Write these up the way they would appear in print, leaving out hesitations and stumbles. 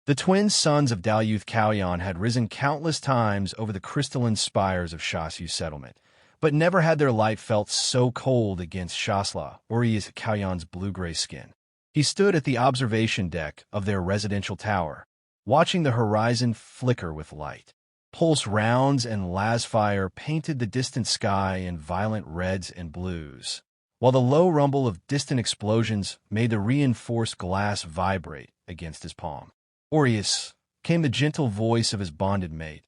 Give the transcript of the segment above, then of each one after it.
The twin sons of Dal'yth Kauyon had risen countless times over the crystalline spires of Shas'la's settlement, but never had their light felt so cold against Shas'la Or'es Kauyon's blue-gray skin. He stood at the observation deck of their residential tower, watching the horizon flicker with light. Pulse rounds and lasfire painted the distant sky in violent reds and blues, while the low rumble of distant explosions made the reinforced glass vibrate against his palm. Or'es, came the gentle voice of his bonded mate,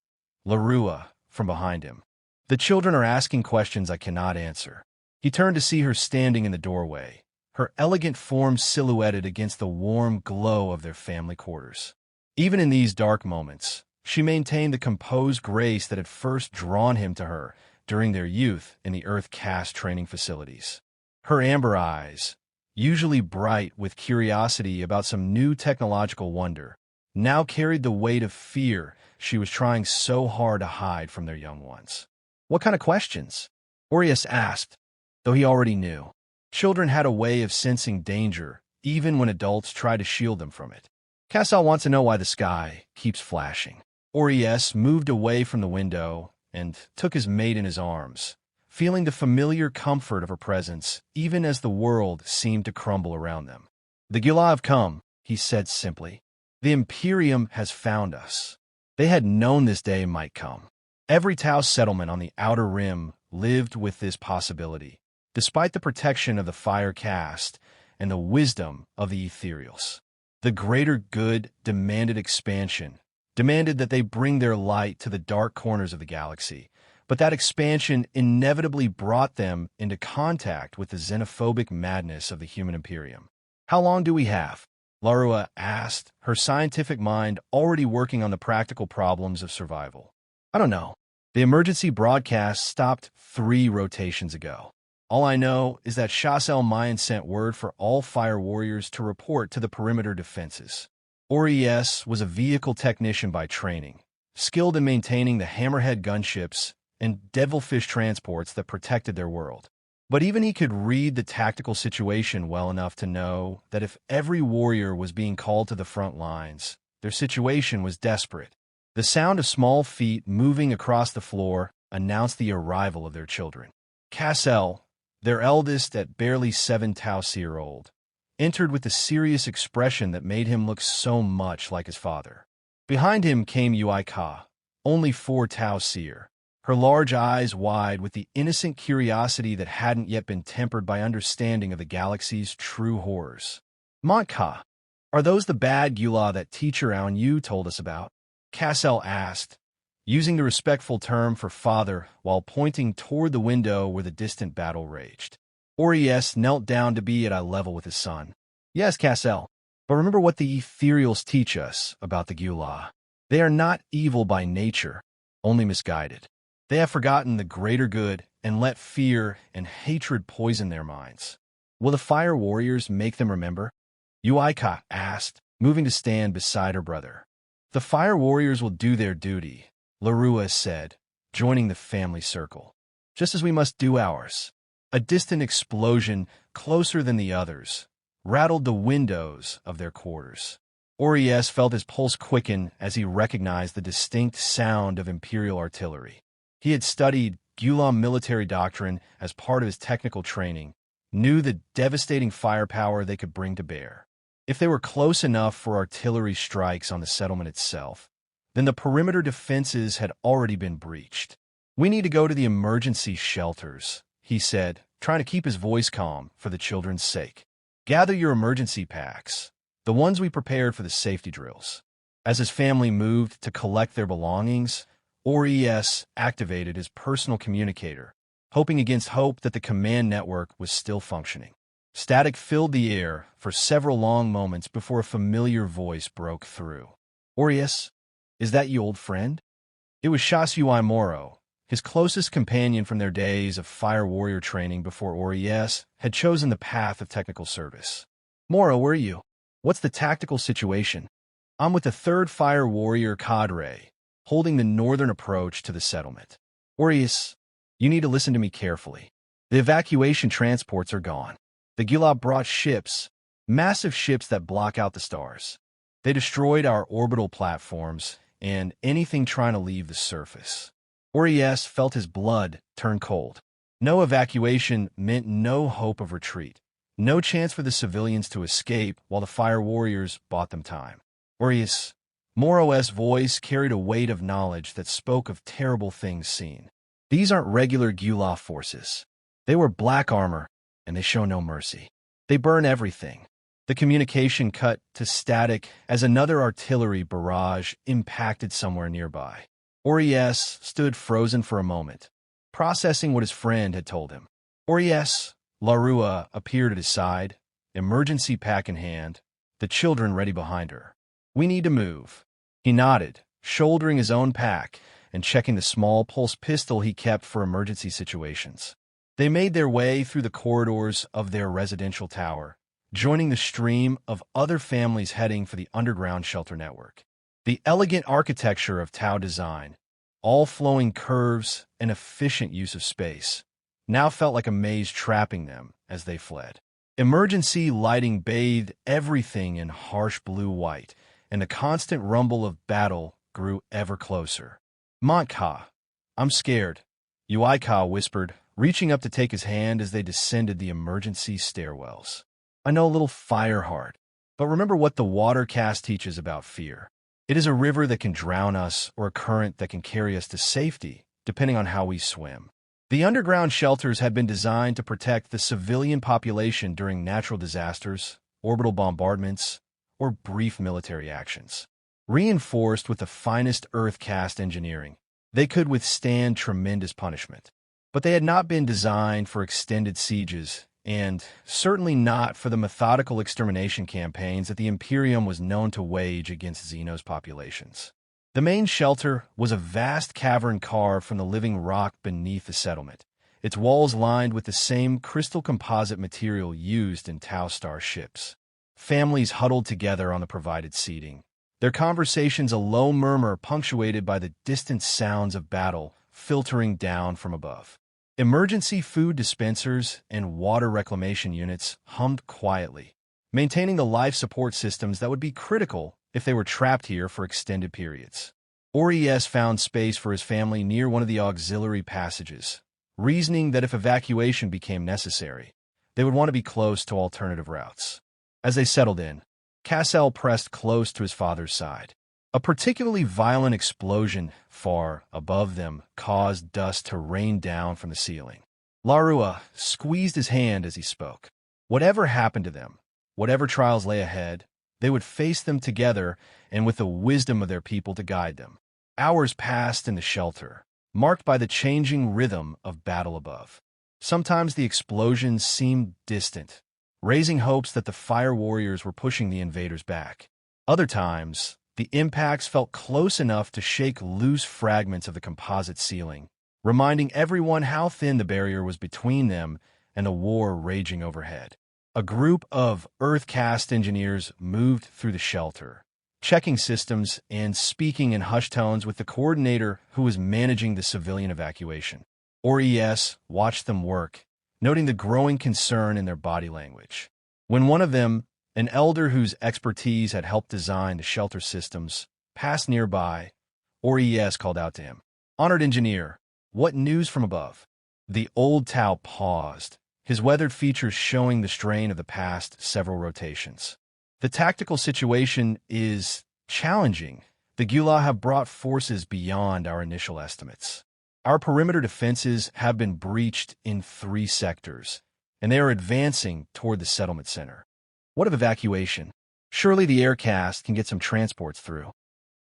Larua, from behind him. The children are asking questions I cannot answer. He turned to see her standing in the doorway, her elegant form silhouetted against the warm glow of their family quarters. Even in these dark moments, she maintained the composed grace that had first drawn him to her during their youth in the Earth Caste training facilities. Her amber eyes, usually bright with curiosity about some new technological wonder, now carried the weight of fear she was trying so hard to hide from their young ones. "What kind of questions?" Or'es asked, though he already knew. Children had a way of sensing danger, even when adults tried to shield them from it. "Cassel wants to know why the sky keeps flashing." Or'es moved away from the window and took his mate in his arms, feeling the familiar comfort of her presence, even as the world seemed to crumble around them. "The Gila have come," he said simply. "The Imperium has found us." They had known this day might come. Every Tau settlement on the Outer Rim lived with this possibility, despite the protection of the Fire Caste and the wisdom of the Ethereals. The greater good demanded expansion, demanded that they bring their light to the dark corners of the galaxy, but that expansion inevitably brought them into contact with the xenophobic madness of the human Imperium. "How long do we have?" Larua asked, her scientific mind already working on the practical problems of survival. "I don't know. The emergency broadcast stopped 3 rotations ago. All I know is that Shas'la Mayan sent word for all fire warriors to report to the perimeter defenses." Or'es was a vehicle technician by training, skilled in maintaining the hammerhead gunships and devilfish transports that protected their world. But even he could read the tactical situation well enough to know that if every warrior was being called to the front lines, their situation was desperate. The sound of small feet moving across the floor announced the arrival of their children. Cassel, their eldest at barely 7 Tau-year-old, entered with the serious expression that made him look so much like his father. Behind him came Yuika, only 4 Tau-year, her large eyes wide with the innocent curiosity that hadn't yet been tempered by understanding of the galaxy's true horrors. "Montka, are those the bad Gula that teacher Aon Yu told us about?" Cassel asked, using the respectful term for father while pointing toward the window where the distant battle raged. Or'es knelt down to be at eye level with his son. "Yes, Cassel, but remember what the Ethereals teach us about the Gula. They are not evil by nature, only misguided. They have forgotten the greater good and let fear and hatred poison their minds. Will the Fire Warriors make them remember?" Yuika asked, moving to stand beside her brother. "The Fire Warriors will do their duty," Larua said, joining the family circle, "just as we must do ours." A distant explosion, closer than the others, rattled the windows of their quarters. Or'es felt his pulse quicken as he recognized the distinct sound of Imperial artillery. He had studied Gula military doctrine as part of his technical training, knew the devastating firepower they could bring to bear. If they were close enough for artillery strikes on the settlement itself, then the perimeter defenses had already been breached. "We need to go to the emergency shelters," he said, trying to keep his voice calm for the children's sake. "Gather your emergency packs, the ones we prepared for the safety drills." As his family moved to collect their belongings, Or'es activated his personal communicator, hoping against hope that the command network was still functioning. Static filled the air for several long moments before a familiar voice broke through. "Or'es, is that your old friend?" It was Shas'la Moro, his closest companion from their days of fire warrior training before Or'es had chosen the path of technical service. "Moro, where are you? What's the tactical situation?" "I'm with the 3rd Fire Warrior Cadre, holding the northern approach to the settlement." "Or'es, you need to listen to me carefully. The evacuation transports are gone. The Gila brought ships, massive ships that block out the stars. They destroyed our orbital platforms and anything trying to leave the surface. Or'es felt his blood turn cold. No evacuation meant no hope of retreat. No chance for the civilians to escape while the fire warriors bought them time. Or'es' Moros's voice carried a weight of knowledge that spoke of terrible things seen. These aren't regular Gula forces. They were black armor, and they show no mercy. They burn everything. The communication cut to static as another artillery barrage impacted somewhere nearby. Or'es stood frozen for a moment, processing what his friend had told him. Or'es, Larua appeared at his side, emergency pack in hand, the children ready behind her. "We need to move." He nodded, shouldering his own pack and checking the small pulse pistol he kept for emergency situations. They made their way through the corridors of their residential tower, joining the stream of other families heading for the underground shelter network. The elegant architecture of Tau design, all flowing curves and efficient use of space, now felt like a maze trapping them as they fled. Emergency lighting bathed everything in harsh blue-white, and the constant rumble of battle grew ever closer. "Montka, I'm scared," Uika whispered, reaching up to take his hand as they descended the emergency stairwells. "I know a little fire heart, but remember what the water cast teaches about fear. It is a river that can drown us or a current that can carry us to safety, depending on how we swim." The underground shelters had been designed to protect the civilian population during natural disasters, orbital bombardments, or brief military actions. Reinforced with the finest Earth-cast engineering, they could withstand tremendous punishment. But they had not been designed for extended sieges, and certainly not for the methodical extermination campaigns that the Imperium was known to wage against Xenos populations. The main shelter was a vast cavern carved from the living rock beneath the settlement, its walls lined with the same crystal composite material used in Tau Star ships. Families huddled together on the provided seating, their conversations a low murmur punctuated by the distant sounds of battle filtering down from above. Emergency food dispensers and water reclamation units hummed quietly, maintaining the life support systems that would be critical if they were trapped here for extended periods. Or'es found space for his family near one of the auxiliary passages, reasoning that if evacuation became necessary, they would want to be close to alternative routes. As they settled in, Cassel pressed close to his father's side. A particularly violent explosion far above them caused dust to rain down from the ceiling. Larua squeezed his hand as he spoke. Whatever happened to them, whatever trials lay ahead, they would face them together and with the wisdom of their people to guide them. Hours passed in the shelter, marked by the changing rhythm of battle above. Sometimes the explosions seemed distant, raising hopes that the fire warriors were pushing the invaders back. Other times, the impacts felt close enough to shake loose fragments of the composite ceiling, reminding everyone how thin the barrier was between them and the war raging overhead. A group of Earth-cast engineers moved through the shelter, checking systems and speaking in hushed tones with the coordinator who was managing the civilian evacuation. Or'es watched them work, noting the growing concern in their body language. When one of them, an elder whose expertise had helped design the shelter systems, passed nearby, Or'es called out to him, "Honored engineer, what news from above?" The old Tau paused, his weathered features showing the strain of the past several rotations. "The tactical situation is challenging. The Gula have brought forces beyond our initial estimates. Our perimeter defenses have been breached in 3 sectors, and they are advancing toward the settlement center." "What of evacuation? Surely the aircast can get some transports through."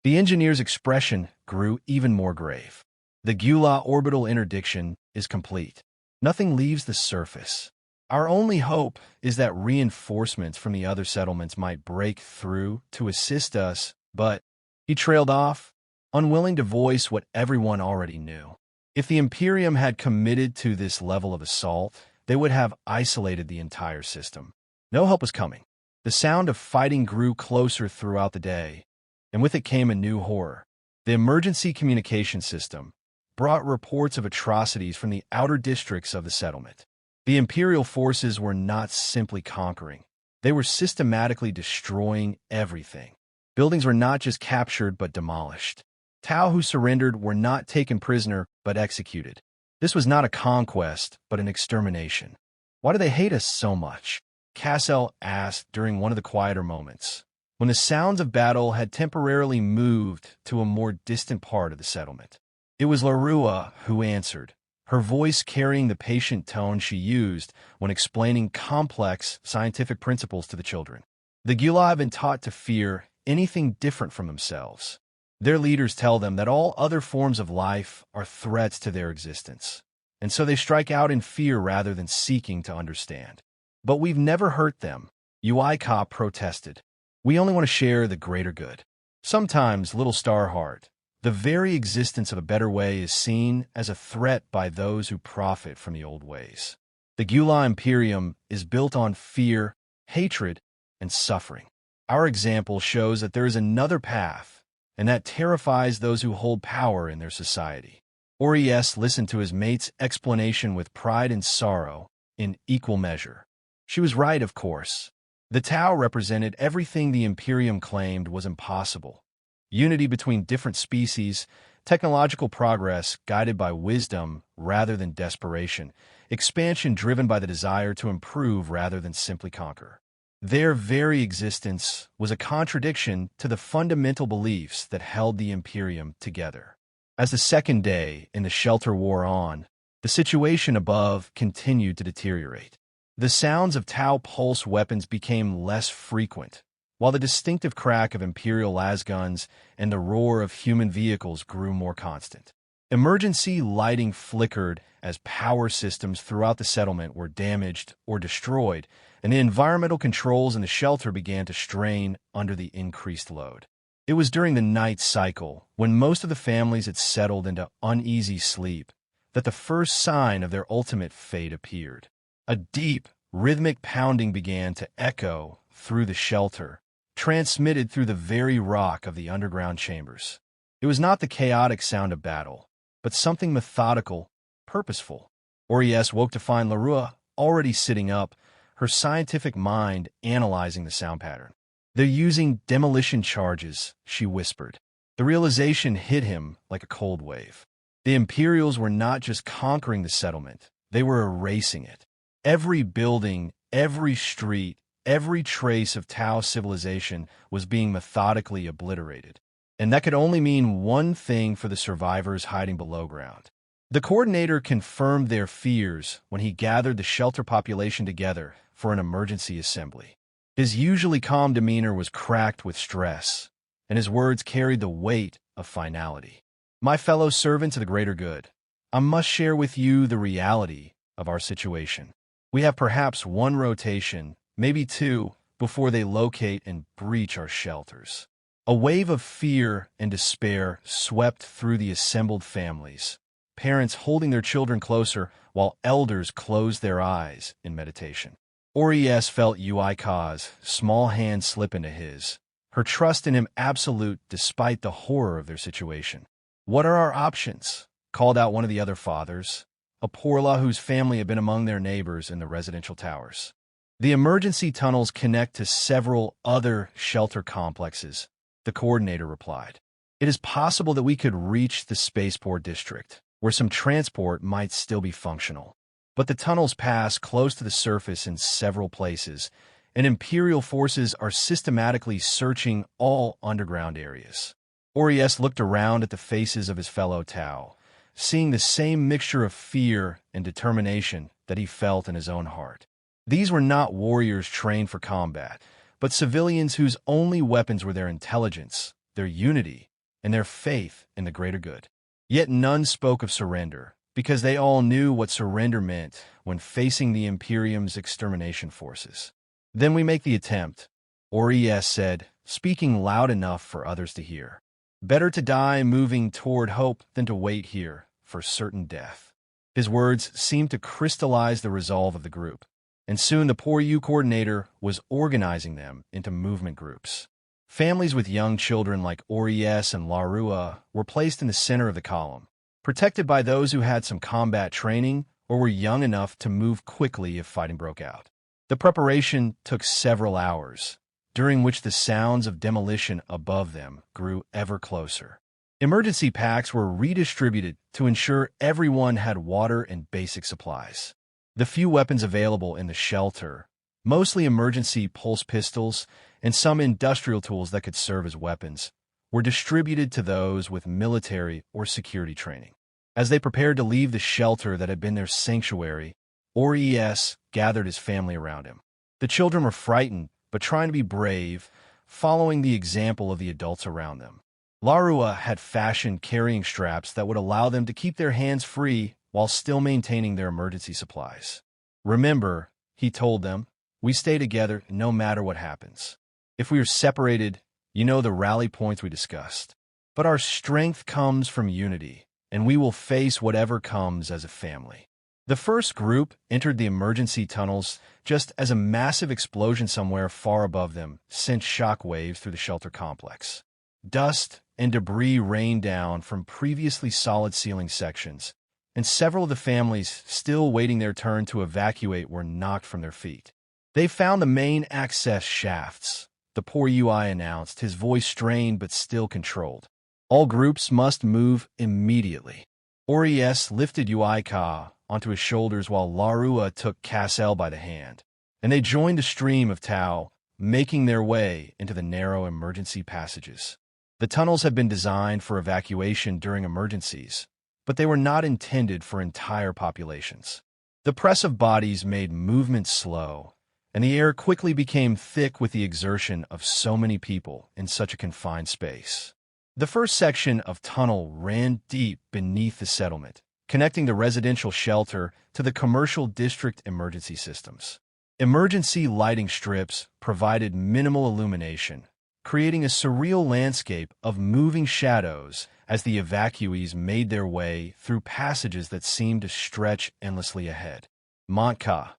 The engineer's expression grew even more grave. "The Gula orbital interdiction is complete. Nothing leaves the surface. Our only hope is that reinforcements from the other settlements might break through to assist us, but—" He trailed off, unwilling to voice what everyone already knew. If the Imperium had committed to this level of assault, they would have isolated the entire system. No help was coming. The sound of fighting grew closer throughout the day, and with it came a new horror. The emergency communication system brought reports of atrocities from the outer districts of the settlement. The Imperial forces were not simply conquering. They were systematically destroying everything. Buildings were not just captured but demolished. Tau who surrendered were not taken prisoner but executed. This was not a conquest, but an extermination. Why do they hate us so much? Cassel asked during one of the quieter moments, when the sounds of battle had temporarily moved to a more distant part of the settlement. It was Larua who answered, her voice carrying the patient tone she used when explaining complex scientific principles to the children. The Gula have been taught to fear anything different from themselves. Their leaders tell them that all other forms of life are threats to their existence, and so they strike out in fear rather than seeking to understand. But we've never hurt them, Uika protested. We only want to share the greater good. Sometimes, Little Starheart, the very existence of a better way is seen as a threat by those who profit from the old ways. The Gula Imperium is built on fear, hatred, and suffering. Our example shows that there is another path, and that terrifies those who hold power in their society. Or'es listened to his mate's explanation with pride and sorrow in equal measure. She was right, of course. The Tau represented everything the Imperium claimed was impossible. Unity between different species, technological progress guided by wisdom rather than desperation, expansion driven by the desire to improve rather than simply conquer. Their very existence was a contradiction to the fundamental beliefs that held the Imperium together. As the second day in the shelter wore on, the situation above continued to deteriorate. The sounds of Tau pulse weapons became less frequent, while the distinctive crack of Imperial lasguns and the roar of human vehicles grew more constant. Emergency lighting flickered as power systems throughout the settlement were damaged or destroyed, and the environmental controls in the shelter began to strain under the increased load. It was during the night cycle, when most of the families had settled into uneasy sleep, that the first sign of their ultimate fate appeared. A deep, rhythmic pounding began to echo through the shelter, transmitted through the very rock of the underground chambers. It was not the chaotic sound of battle, but something methodical, purposeful. Or'es woke to find Larua already sitting up, her scientific mind analyzing the sound pattern. They're using demolition charges, she whispered. The realization hit him like a cold wave. The Imperials were not just conquering the settlement, they were erasing it. Every building, every street, every trace of Tau civilization was being methodically obliterated. And that could only mean one thing for the survivors hiding below ground. The coordinator confirmed their fears when he gathered the shelter population together for an emergency assembly. His usually calm demeanor was cracked with stress, and his words carried the weight of finality. My fellow servants of the greater good, I must share with you the reality of our situation. We have perhaps one rotation, maybe two, before they locate and breach our shelters. A wave of fear and despair swept through the assembled families, parents holding their children closer while elders closed their eyes in meditation. Or'es felt Uika's small hand slip into his, her trust in him absolute despite the horror of their situation. What are our options? Called out one of the other fathers, a Porla whose family had been among their neighbors in the residential towers. The emergency tunnels connect to several other shelter complexes, the coordinator replied. It is possible that we could reach the spaceport district, where some transport might still be functional. But the tunnels pass close to the surface in several places, and Imperial forces are systematically searching all underground areas. Or'es looked around at the faces of his fellow Tau, seeing the same mixture of fear and determination that he felt in his own heart. These were not warriors trained for combat, but civilians whose only weapons were their intelligence, their unity, and their faith in the greater good. Yet none spoke of surrender, because they all knew what surrender meant when facing the Imperium's extermination forces. Then we make the attempt, Or'es said, speaking loud enough for others to hear. Better to die moving toward hope than to wait here for certain death. His words seemed to crystallize the resolve of the group, and soon the Poor You coordinator was organizing them into movement groups. Families with young children like Or'es and Larua were placed in the center of the column, protected by those who had some combat training or were young enough to move quickly if fighting broke out. The preparation took several hours, during which the sounds of demolition above them grew ever closer. Emergency packs were redistributed to ensure everyone had water and basic supplies. The few weapons available in the shelter, mostly emergency pulse pistols and some industrial tools that could serve as weapons, were distributed to those with military or security training. As they prepared to leave the shelter that had been their sanctuary, Or'es gathered his family around him. The children were frightened, but trying to be brave, following the example of the adults around them. Larua had fashioned carrying straps that would allow them to keep their hands free while still maintaining their emergency supplies. "Remember," he told them, "we stay together no matter what happens. If we are separated, you know the rally points we discussed. But our strength comes from unity, and we will face whatever comes as a family." The first group entered the emergency tunnels just as a massive explosion somewhere far above them sent shock waves through the shelter complex. Dust and debris rained down from previously solid ceiling sections, and several of the families still waiting their turn to evacuate were knocked from their feet. "They found the main access shafts," the poor UI announced, his voice strained but still controlled. "All groups must move immediately." Or'es lifted Uika onto his shoulders while Larua took Cassel by the hand, and they joined the stream of Tau, making their way into the narrow emergency passages. The tunnels had been designed for evacuation during emergencies, but they were not intended for entire populations. The press of bodies made movement slow, and the air quickly became thick with the exertion of so many people in such a confined space. The first section of tunnel ran deep beneath the settlement, connecting the residential shelter to the commercial district emergency systems. Emergency lighting strips provided minimal illumination, creating a surreal landscape of moving shadows as the evacuees made their way through passages that seemed to stretch endlessly ahead. "Montka,"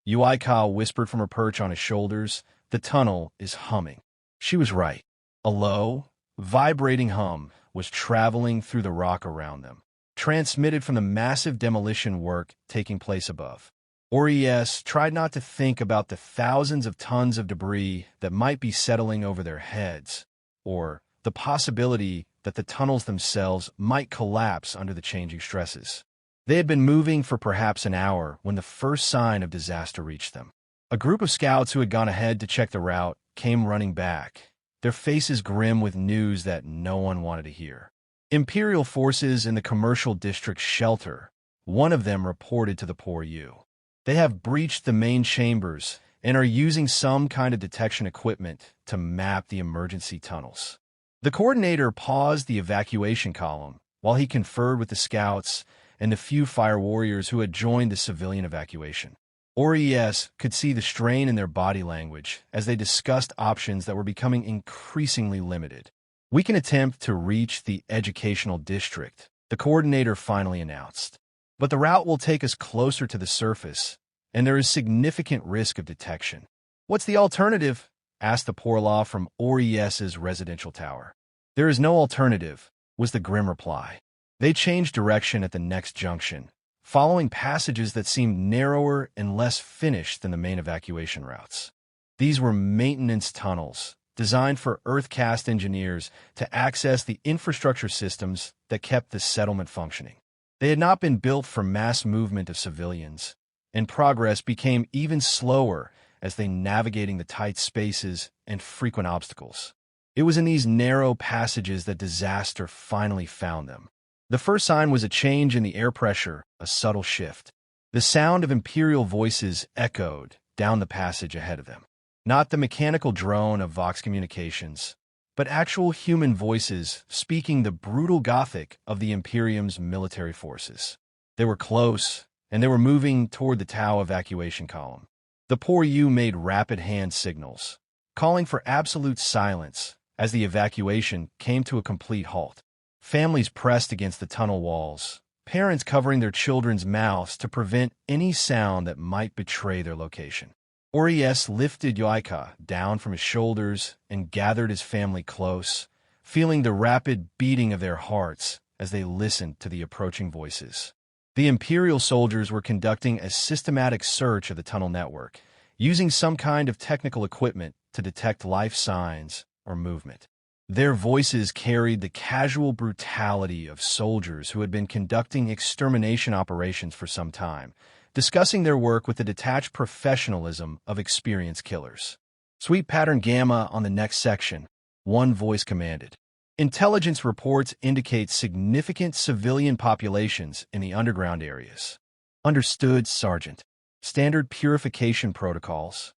Uika whispered from her perch on his shoulders, "the tunnel is humming." She was right. A low, vibrating hum was traveling through the rock around them, transmitted from the massive demolition work taking place above. Or'es tried not to think about the thousands of tons of debris that might be settling over their heads, or the possibility that the tunnels themselves might collapse under the changing stresses. They had been moving for perhaps an hour when the first sign of disaster reached them. A group of scouts who had gone ahead to check the route came running back, their faces grim with news that no one wanted to hear. Imperial forces in the commercial district shelter, one of them reported to the poor U. "They have breached the main chambers and are using some kind of detection equipment to map the emergency tunnels." The coordinator paused the evacuation column while he conferred with the scouts and the few fire warriors who had joined the civilian evacuation. Or'es could see the strain in their body language as they discussed options that were becoming increasingly limited. "We can attempt to reach the educational district," the coordinator finally announced. "But the route will take us closer to the surface, and there is significant risk of detection." "What's the alternative?" asked the poor law from Or'es's residential tower. "There is no alternative," was the grim reply. They changed direction at the next junction, following passages that seemed narrower and less finished than the main evacuation routes. These were maintenance tunnels, designed for Earth-cast engineers to access the infrastructure systems that kept the settlement functioning. They had not been built for mass movement of civilians, and progress became even slower as they navigating the tight spaces and frequent obstacles. It was in these narrow passages that disaster finally found them. The first sign was a change in the air pressure, a subtle shift. The sound of Imperial voices echoed down the passage ahead of them. Not the mechanical drone of Vox communications, but actual human voices speaking the brutal Gothic of the Imperium's military forces. They were close, and they were moving toward the Tau evacuation column. The poor U made rapid hand signals, calling for absolute silence as the evacuation came to a complete halt. Families pressed against the tunnel walls, parents covering their children's mouths to prevent any sound that might betray their location. Or'es lifted Uika down from his shoulders and gathered his family close, feeling the rapid beating of their hearts as they listened to the approaching voices. The Imperial soldiers were conducting a systematic search of the tunnel network, using some kind of technical equipment to detect life signs or movement. Their voices carried the casual brutality of soldiers who had been conducting extermination operations for some time, discussing their work with the detached professionalism of experienced killers. Sweep pattern gamma on the next section, one voice commanded. Intelligence reports indicate significant civilian populations in the underground areas. Understood, Sergeant. Standard purification protocols.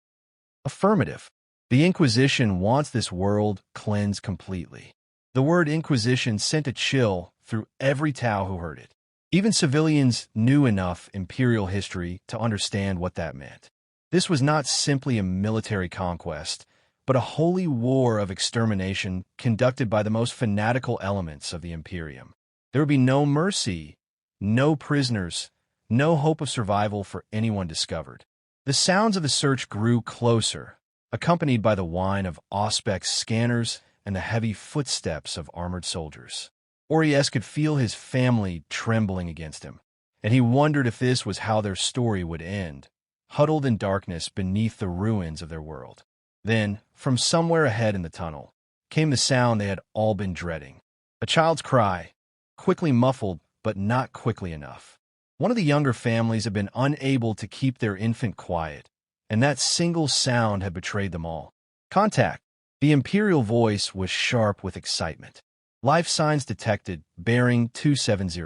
Affirmative. The Inquisition wants this world cleansed completely. The word Inquisition sent a chill through every Tau who heard it. Even civilians knew enough Imperial history to understand what that meant. This was not simply a military conquest, but a holy war of extermination conducted by the most fanatical elements of the Imperium. There would be no mercy, no prisoners, no hope of survival for anyone discovered. The sounds of the search grew closer, accompanied by the whine of Auspex scanners and the heavy footsteps of armored soldiers. Or'es could feel his family trembling against him, and he wondered if this was how their story would end, huddled in darkness beneath the ruins of their world. Then, from somewhere ahead in the tunnel, came the sound they had all been dreading. A child's cry, quickly muffled, but not quickly enough. One of the younger families had been unable to keep their infant quiet, and that single sound had betrayed them all. Contact. The Imperial voice was sharp with excitement. Life signs detected, bearing 270.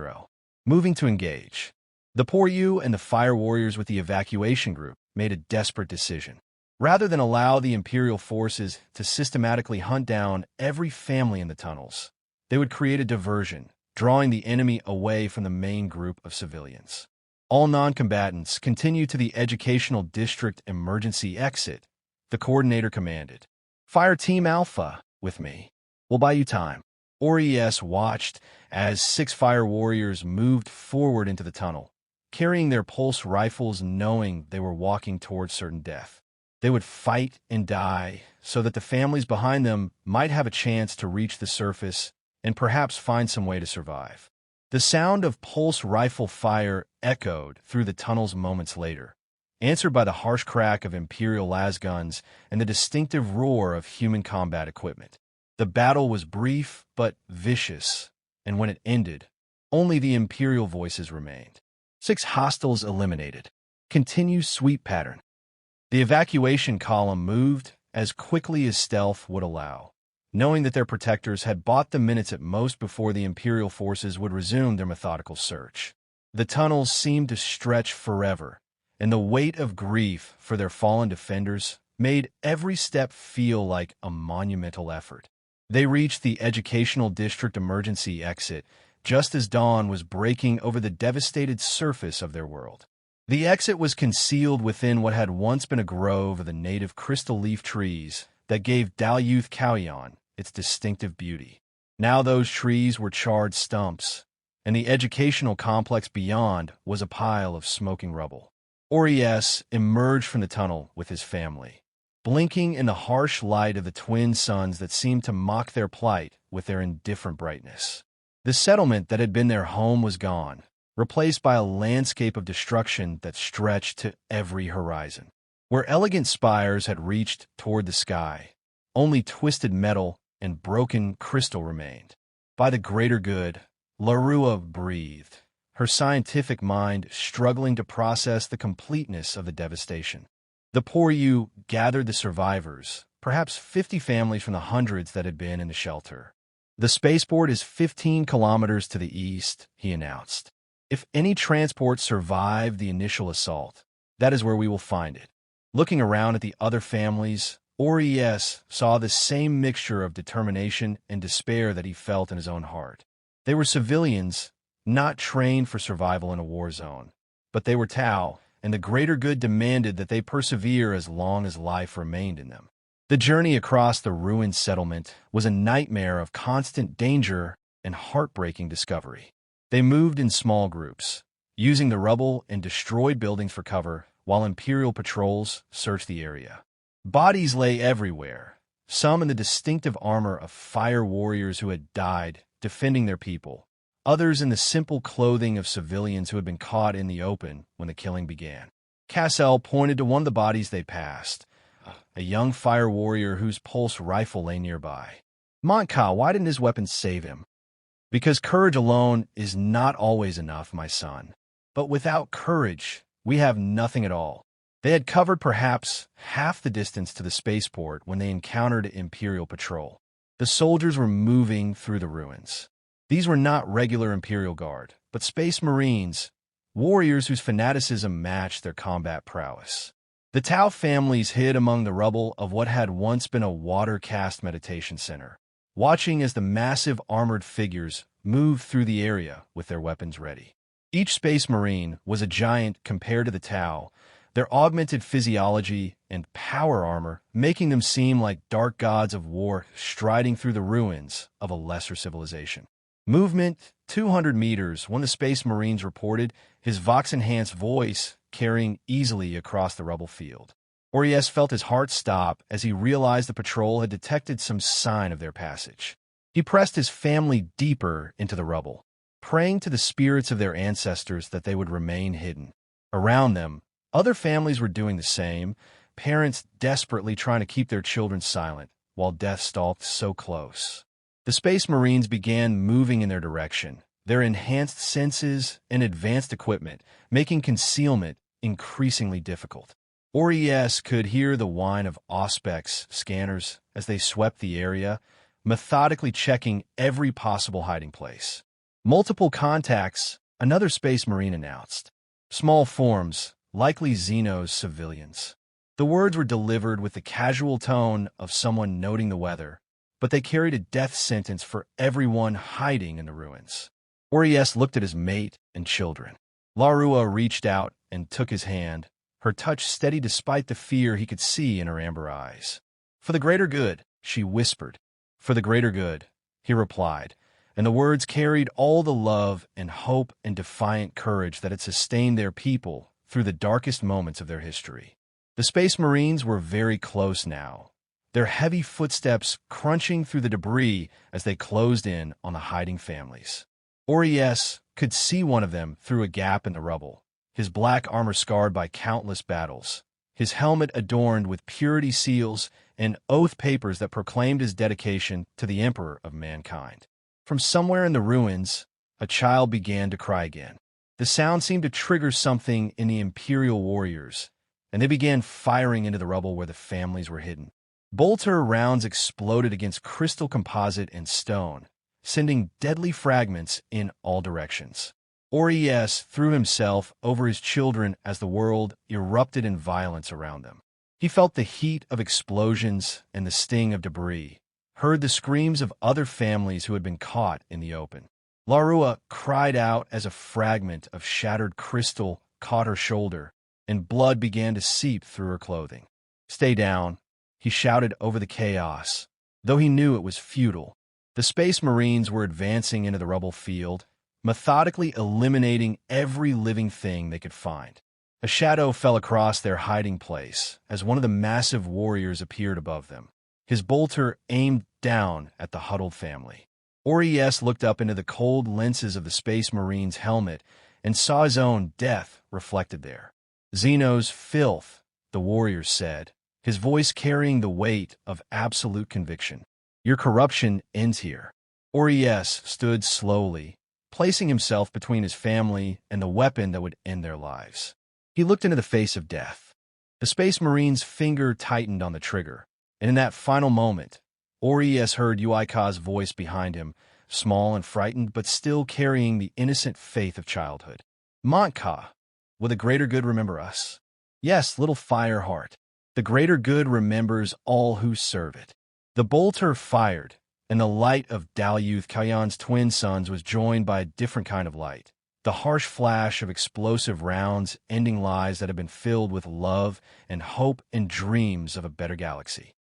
Moving to engage. The Poryu and the fire warriors with the evacuation group made a desperate decision. Rather than allow the Imperial forces to systematically hunt down every family in the tunnels, they would create a diversion, drawing the enemy away from the main group of civilians. All non-combatants continue to the Educational District emergency exit, the coordinator commanded. Fire Team Alpha with me. We'll buy you time. Or'es watched as 6 fire warriors moved forward into the tunnel, carrying their pulse rifles knowing they were walking towards certain death. They would fight and die so that the families behind them might have a chance to reach the surface and perhaps find some way to survive. The sound of pulse rifle fire echoed through the tunnels moments later, answered by the harsh crack of Imperial lasguns and the distinctive roar of human combat equipment. The battle was brief but vicious, and when it ended, only the Imperial voices remained. 6 hostiles eliminated. Continue sweep pattern. The evacuation column moved as quickly as stealth would allow, knowing that their protectors had bought the minutes at most before the Imperial forces would resume their methodical search. The tunnels seemed to stretch forever, and the weight of grief for their fallen defenders made every step feel like a monumental effort. They reached the Educational District emergency exit just as dawn was breaking over the devastated surface of their world. The exit was concealed within what had once been a grove of the native crystal leaf trees that gave Dal'yth Kauyon its distinctive beauty. Now those trees were charred stumps, and the educational complex beyond was a pile of smoking rubble. Or'es emerged from the tunnel with his family, blinking in the harsh light of the twin suns that seemed to mock their plight with their indifferent brightness. The settlement that had been their home was gone, replaced by a landscape of destruction that stretched to every horizon. Where elegant spires had reached toward the sky, only twisted metal and broken crystal remained. By the greater good, Larua breathed, her scientific mind struggling to process the completeness of the devastation. The Poryu gathered the survivors, perhaps 50 families from the hundreds that had been in the shelter. The spaceport is 15 kilometers to the east, he announced. If any transport survived the initial assault, that is where we will find it. Looking around at the other families, Or'es saw the same mixture of determination and despair that he felt in his own heart. They were civilians, not trained for survival in a war zone, but they were Tau, and the greater good demanded that they persevere as long as life remained in them. The journey across the ruined settlement was a nightmare of constant danger and heartbreaking discovery. They moved in small groups, using the rubble and destroyed buildings for cover, while Imperial patrols searched the area. Bodies lay everywhere, some in the distinctive armor of fire warriors who had died defending their people, others in the simple clothing of civilians who had been caught in the open when the killing began. Cassell pointed to one of the bodies they passed, a young fire warrior whose pulse rifle lay nearby. Montka, why didn't his weapon save him? Because courage alone is not always enough, my son. But without courage, we have nothing at all. They had covered perhaps half the distance to the spaceport when they encountered Imperial patrol. The soldiers were moving through the ruins. These were not regular Imperial Guard, but Space Marines, warriors whose fanaticism matched their combat prowess. The Tau families hid among the rubble of what had once been a water-cast meditation center, watching as the massive armored figures moved through the area with their weapons ready. Each Space Marine was a giant compared to the Tau, their augmented physiology and power armor making them seem like dark gods of war striding through the ruins of a lesser civilization. Movement 200 meters when the Space Marines reported, his Vox-enhanced voice carrying easily across the rubble field. Or'es felt his heart stop as he realized the patrol had detected some sign of their passage. He pressed his family deeper into the rubble, praying to the spirits of their ancestors that they would remain hidden. Around them, other families were doing the same, parents desperately trying to keep their children silent while death stalked so close. The Space Marines began moving in their direction, their enhanced senses and advanced equipment making concealment increasingly difficult. Or'es could hear the whine of Auspex scanners as they swept the area, methodically checking every possible hiding place. Multiple contacts, another Space Marine announced. Small forms, likely Xenos civilians. The words were delivered with the casual tone of someone noting the weather, but they carried a death sentence for everyone hiding in the ruins. Or'es looked at his mate and children. Larua reached out and took his hand, her touch steady despite the fear he could see in her amber eyes. "For the greater good," she whispered. "For the greater good," he replied, and the words carried all the love and hope and defiant courage that had sustained their people through the darkest moments of their history. The Space Marines were very close now, their heavy footsteps crunching through the debris as they closed in on the hiding families. Or'es could see one of them through a gap in the rubble, his black armor scarred by countless battles, his helmet adorned with purity seals and oath papers that proclaimed his dedication to the Emperor of mankind. From somewhere in the ruins, a child began to cry again. The sound seemed to trigger something in the Imperial warriors, and they began firing into the rubble where the families were hidden. Bolter rounds exploded against crystal composite and stone, sending deadly fragments in all directions. Or'es threw himself over his children as the world erupted in violence around them. He felt the heat of explosions and the sting of debris, heard the screams of other families who had been caught in the open. Larua cried out as a fragment of shattered crystal caught her shoulder, and blood began to seep through her clothing. "Stay down," he shouted over the chaos, though he knew it was futile. The Space Marines were advancing into the rubble field, methodically eliminating every living thing they could find. A shadow fell across their hiding place as one of the massive warriors appeared above them. His bolter aimed down at the huddled family. Or'es looked up into the cold lenses of the Space Marine's helmet and saw his own death reflected there. "Xenos filth," the warrior said, his voice carrying the weight of absolute conviction. "Your corruption ends here." Or'es stood slowly, placing himself between his family and the weapon that would end their lives. He looked into the face of death. The Space Marine's finger tightened on the trigger, and in that final moment, Or'es heard Uika's voice behind him, small and frightened, but still carrying the innocent faith of childhood. "Montka, will the greater good remember us?" "Yes, little fire heart. The greater good remembers all who serve it." The bolter fired, and the light of Dal'yth Kauyon's twin sons was joined by a different kind of light, the harsh flash of explosive rounds ending lives that had been filled with love and hope and dreams of a better galaxy.